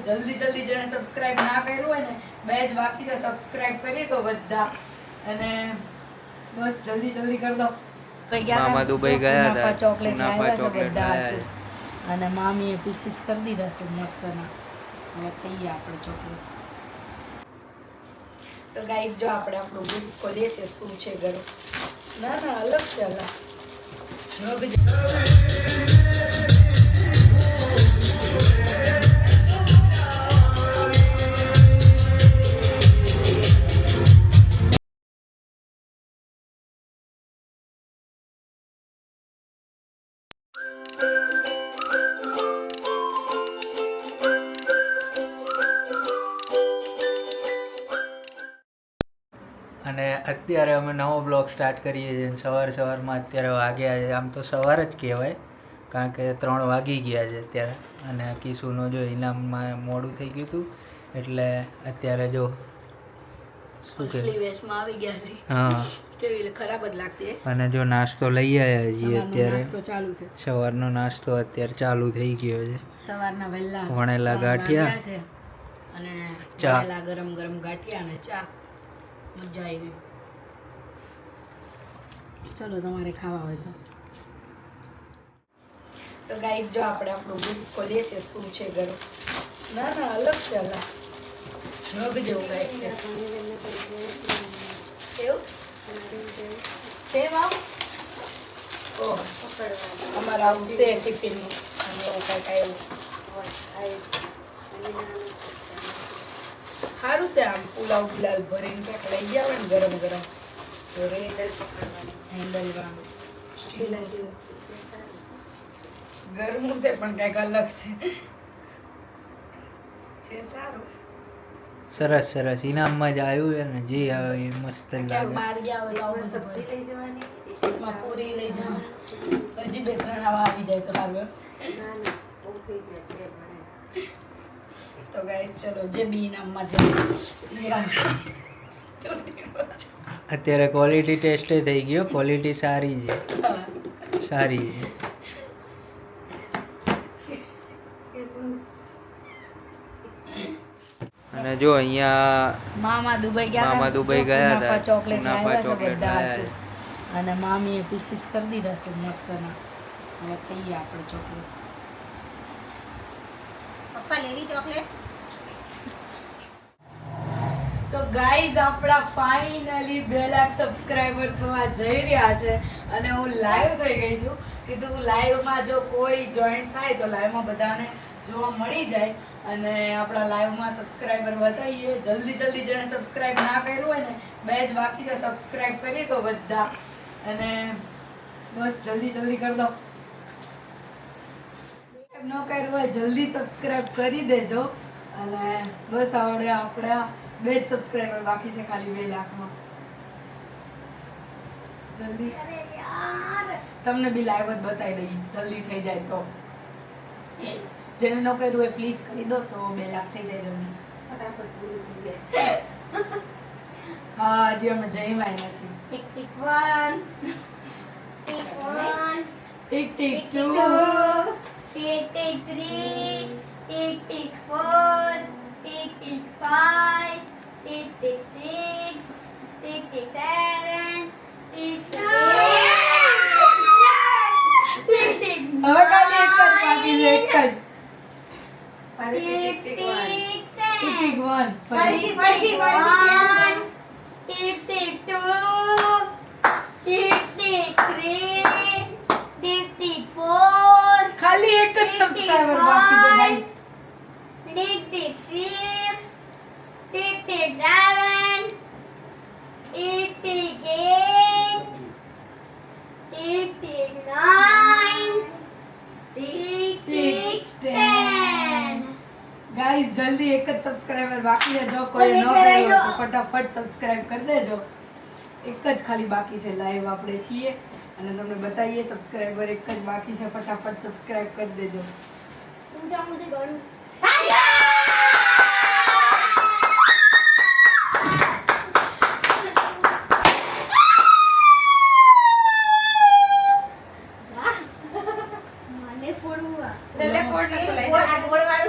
જલ્દી જલ્દી જેણે સબસ્ક્રાઇબ ના કર્યું હોય ને બે જ બાકી છે સબસ્ક્રાઇબ કરી દો બધા અને બસ જલ્દી જલ્દી કરી દો મામા દુબઈ ગયા હતા ચોકલેટ મુનાફા ચોકલેટ બધા લાયા અને મામીએ પીસીસ કરી દીધા છે મસ્તના હવે ખાઈએ આપણે ચોકલેટ તો ગાઈસ જો આપણે આપણું બુક ખોલીએ છીએ શું છે ઘરે ના ના અલગ છે અલગ અને અત્યારે અમે નવો બ્લોગ સ્ટાર્ટ કરીએ છીએ સવારમાં અત્યારે વાગ્યા છે આમ તો સવાર જ કહેવાય કારણ કે 3 વાગી ગયા છે અત્યારે અને કિશુનો જો ઇનામમાં મોડું થઈ ગયું હતું એટલે અત્યારે જો અસલી વેશમાં આવી ગયા છે હા કેવી ખરાબ જ લાગતી છે અને જો નાસ્તો લઈ આવ્યા છીએ અત્યારે નાસ્તો ચાલુ છે સવારનો નાસ્તો અત્યારે ચાલુ થઈ ગયો છે સવારના વહેલા વણેલા ગાંઠિયા છે અને ચા. વણેલા ગરમ ગરમ ગાંઠિયા અને ચા મજા આવી ગઈ ચલો તમારે ખાવા હોય તો ગાઈસ જો આપણે આપણું બુક ખોલીએ છીએ શું છે ઘરે ના ના અલગ છે અલગ મગ જેવું ગાઈસ છે એવું સેમ આવ ઓહ અમારા આવું છે ટિફિનનું અને એવું કંઈક આવ્યું સારું છે આમ પુલાવ બુલાવ ભરીને કંઈક લઈ ગયા હોય ને ગરમ ગરમ તો હેન્ડલ વાળું ગરમું છે પણ કંઈક અલગ છે સારું સરસ ઇનામમાં જ આવ્યું છે ને જે આવે એ મસ્ત લાગે બહાર ગયા હોય તો આવું સબ્જી લઈ જવાની એકમાં પૂરી લઈ જવાની હજી 2-3 આવા આવી જાય તો સારું તો ગાઈસ ચલો જે બી ઇનામમાં જે અત્યારે ક્વોલિટી ટેસ્ટ થઈ ગયો ક્વોલિટી સારી છે સારી છે અને જો અહીંયા મામા દુબઈ ગયા હતા ચોકલેટ મુનાફા લાવ્યા છે ચોકલેટ બધા લાયા અને મામીએ પીસીસ કરી દીધા છે મસ્તના હવે ખાઈએ આપણે ચોકલેટ પપ્પા લેવી ચોકલેટ તો ગાઈઝ આપણા ફાઇનલી 2 લાખ સબસ્ક્રાઇબર થવા જઈ રહ્યા છે અને હું લાઈવ થઈ ગઈ છું કીધું લાઈવમાં જો કોઈ જોઈન્ટ થાય તો લાઈવમાં બધાને જોવા મળી જાય અને આપણા લાઈવમાં સબસ્ક્રાઇબર બતાવીએ જલ્દી જલ્દી જેણે સબસ્ક્રાઇબ ના કર્યું હોય ને બે જ બાકી છે સબસ્ક્રાઇબ કરી દો બધા અને બસ જલ્દી જલ્દી કરી દો ન કર્યું હોય જલ્દી સબસ્ક્રાઇબ કરી દેજો અને બસ આવડે આપણા 2 જ સબસ્ક્રાઇબર બાકી છે ખાલી 2 લાખમાં જલ્દી અરે યાર તમને બી લાઈવ જ બતાવી દઈએ જલ્દી થઈ જાય તો જેને ન કર્યું હોય પ્લીઝ કરી દો તો 2 લાખ થઈ જાય જલ્દી ફટાફટ પૂરું થઈ જાય હા હજી અમે જઈમાં નથી tick 1 tick 1 tick tick 2 tick tick 3 tick tick 4 tick tick 5 tick tick 6 tick tick 7 tick tick 8 tick tick હવે ખાલી એક જ બાકી છે એક જ ટિક ટિક 10 ટિક ટિક 1 ફરીથી tick tick 2 tick tick 3 tick tick 4 ખાલી એક જ સબસ્ક્રાઇબર બાકી છે guys tick tick 6 tick tick 7 tick tick 8 tick tick 9 tick tick 10 guys જલ્દી એક જ સબસ્ક્રાઇબર બાકી છે જો કોઈ ન કર્યું હોય તો ફટાફટ સબસ્ક્રાઇબ કરી દેજો એક જ ખાલી બાકી છે લાઈવ આપણે છીએ અને તમને બતાવીએ સબસ્ક્રાઇબર એક જ બાકી છે ફટાફટ સબસ્ક્રાઇબ કરી દેજો ઊંચા મુझे ગણું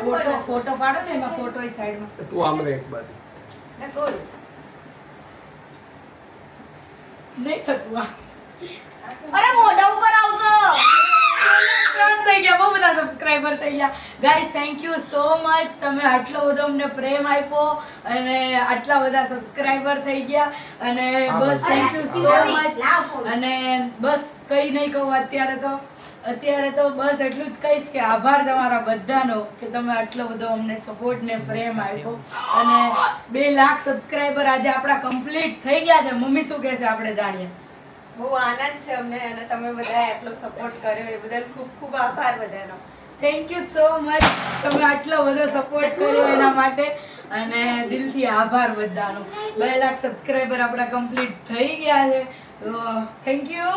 ફોટો ફોટો પાડો ને એમાં ફોટો હોય સાઈડમાં તું આમ રે એક બાજુ. ને ગોલ નહીં થતું આ અરે મોઢા ઉપર આવતો 3 થઈ ગયા, બહુ બધા સબસ્ક્રાઇબર થઈ ગયા. Guys thank you so much, તમે આટલો બધો અમને પ્રેમ આપ્યો અને આટલા બધા સબસ્ક્રાઇબર થઈ ગયા અને બસ થેન્ક યુ સો મચ. અને બસ કઈ નહીં કહું અત્યારે તો બસ એટલું જ કહીશ કે આભાર તમારા બધાનો કે તમે આટલો બધો અમને સપોર્ટ ને પ્રેમ આપ્યો. અને 2 લાખ સબસ્ક્રાઇબર આજે આપણા કમ્પ્લીટ થઈ ગયા છે. મમ્મી શું કહે છે આપણે જાણીએ. બહુ આનંદ છે અમને અને તમે બધાએ આટલો સપોર્ટ કર્યો એ બદલ ખૂબ ખૂબ આભાર બધાનો. થેન્ક યુ સો મચ, તમે આટલો બધો સપોર્ટ કર્યો એના માટે અને દિલથી આભાર બધાનો. 2 લાખ સબસ્ક્રાઇબર આપણા કમ્પ્લીટ થઈ ગયા છે તો થેન્ક યુ.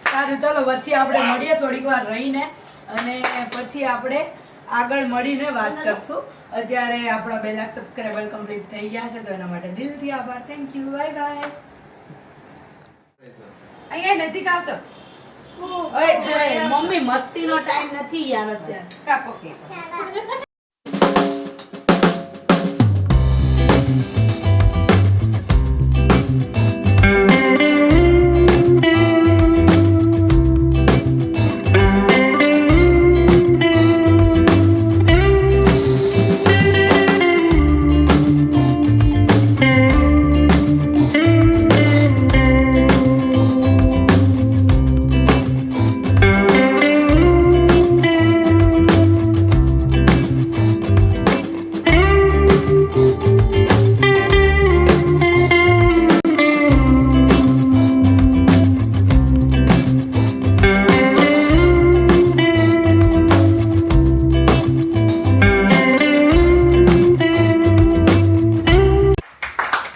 સારું ચલો પછી આપણે મળીએ થોડીક વાર રહીને અને પછી આપણે આગળ મળીને વાત કરશું. અત્યારે આપણા 2 લાખ સબસ્ક્રાઇબર કમ્પ્લીટ થઈ ગયા છે તો એના માટે દિલથી આભાર. Thank you, bye bye. અહીંયા નજીક આવતો. ઓય મમ્મી મસ્તીનો ટાઈમ નથી યાર અત્યારે. કાપો કે.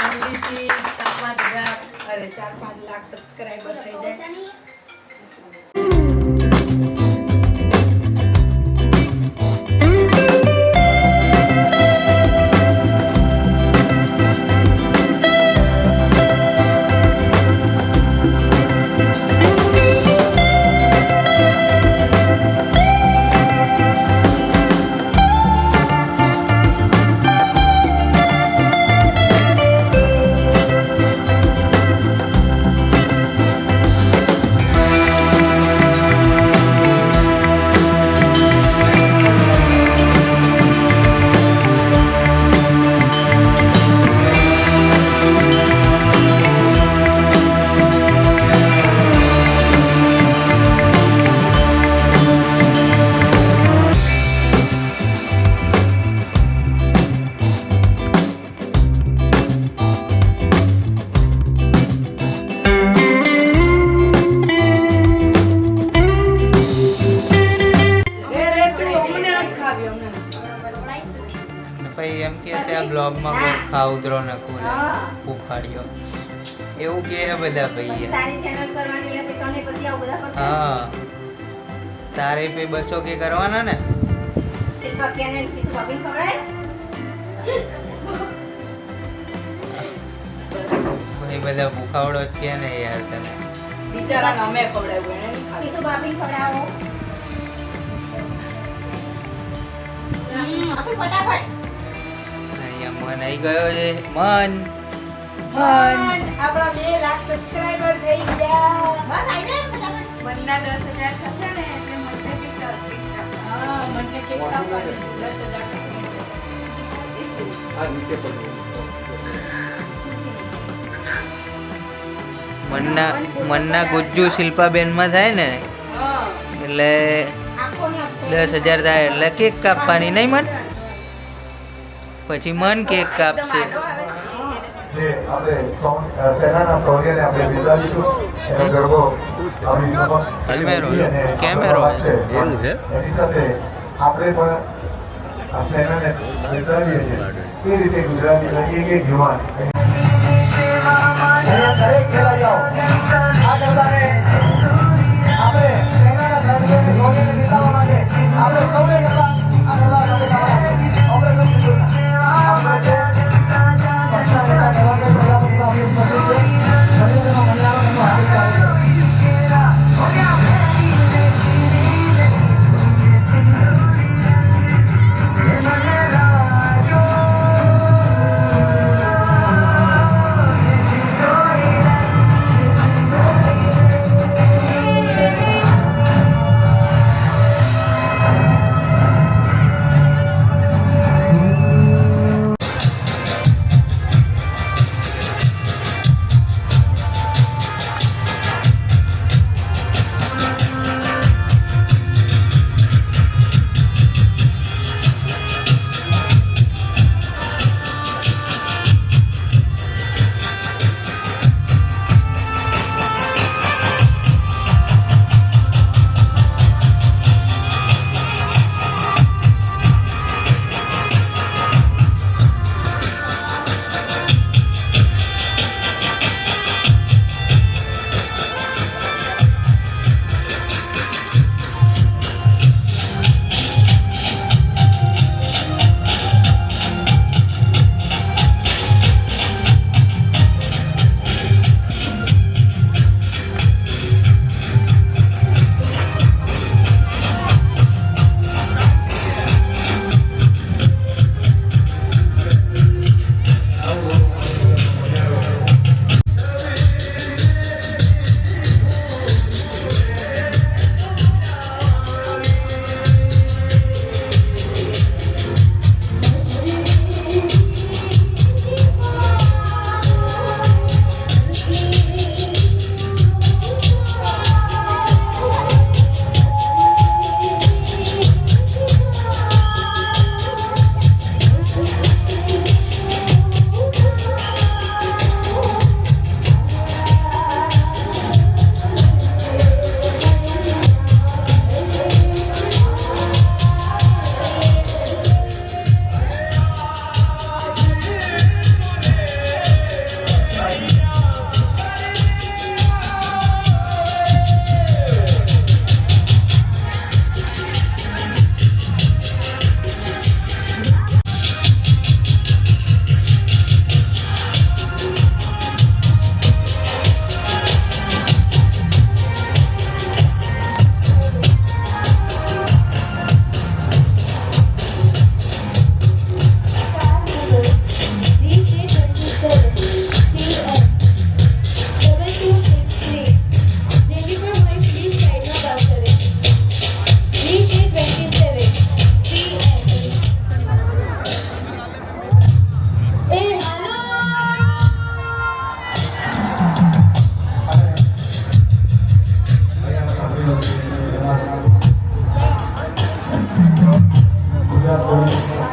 જલ્દીથી 4-5 લાખ સબસ્ક્રાઇબર થઈ જાય. પછી એમ કે છે આ બ્લોગમાં કોઈ ખાઉતરો નખું ને ઉફાડ્યો એવું કે છે બધા ભાઈ. તારી ચેનલ કરવાની એટલે તને પછી આવું બધા કરશે. હા તારે પે 200 કે કરવાના ને. શિલ્પા કેને કીધું ભાભીને ખવડાય? ભાઈ બધા ભૂખાવડો જ કે ને યાર તને. બિચારાને અમે ખવડાવ્યું એને નહીં ખાધું. કીધું ભાભીને ખવડાવો. આપી ફટાફટ. અહીંયા મન આવી ગયો છે મન. આપણા 2 લાખ સબસ્ક્રાઇબર થઈ ગયા. બસ આવી જાય ને ફટાફટ. મનના 10,000 થશે ને એટલે મને બી હા મને કેક કાપવાની 10,000 આ નીચે પડો. મનના ગુજ્જુ શિલ્પાબેનમાં થાય ને એટલે આંખોની અપસે 10,000 થાય એટલે કેક કાપવાની નહીં મન. પછી મન કેક કાપશે. જે આપણે સેનાના શૌર્યને આપણે બિરદાવીશું. એનો ગરબો આપણી સમક્ષ કેમેરો અને કેમેરો છે. એની સાથે આપણે પણ આ સેનાને બિરદાવીએ છીએ. એ રીતે ગુજરાતીના એક યુવાન અહીંયા દરેક ખેલાડીઓ આ ગરબાને આપણે સેનાના શૌર્યને બિરદાવવા માટે આપણે સૌએ ગરબા આ ગરબા સાથે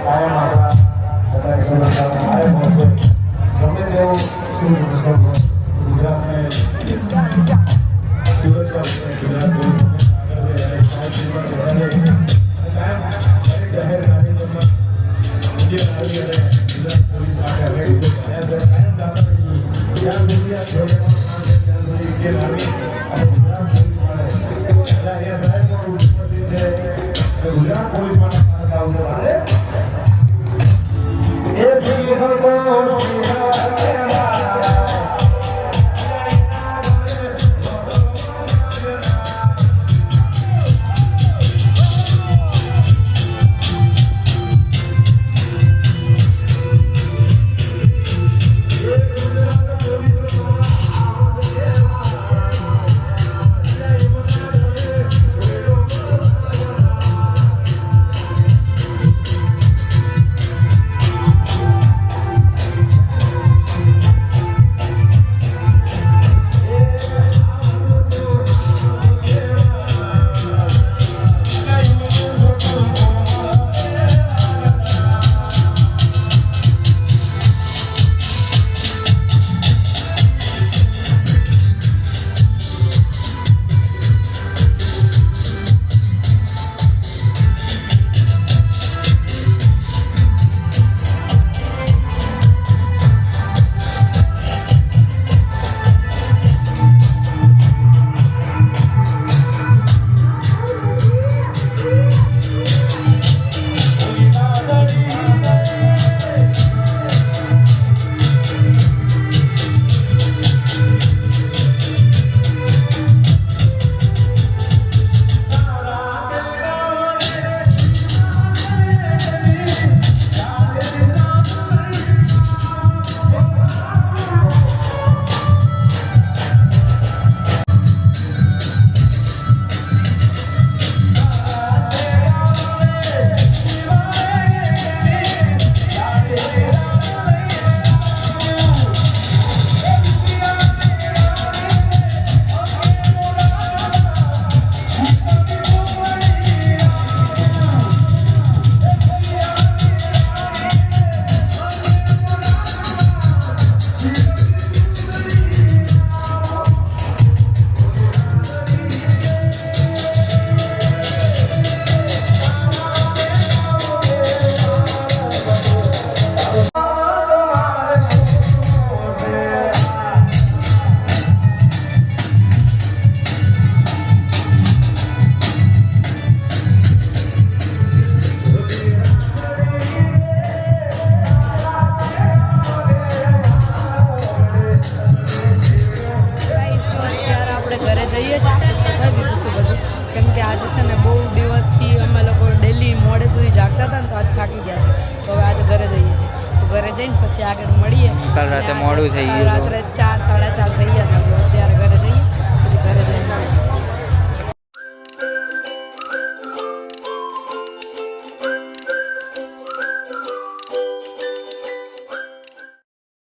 કાયમ આપણા બધા કલાકારો કાયમ હોય ગમે તેવું શું પ્રસંગ હોય ગુજરાતને સુરક્ષા ગુજરાત જાહેર કાર્યક્રમમાં ઇન્ડિયન આર્મી અને ગુજરાત પોલીસ માટે અગાડી કાયમ ત્યાં સુધી આ પ્રોગ્રામ ત્યાં સુધી ઇન્ડિયન આર્મી અને ગુજરાત પોલીસ માટે અહીંયા સાહેબ પણ ઉપસ્થિત છે ગુજરાત પોલીસ માટે આવતો આવે એ સિંહ કો પછી આગળ મળીએ. કાલ રાતે મોડું થઈ ગયું. રાત્રે 4 સાડા 4 થઈ ગયા હતા. અત્યારે ઘરે જઈએ પછી ઘરે જઈને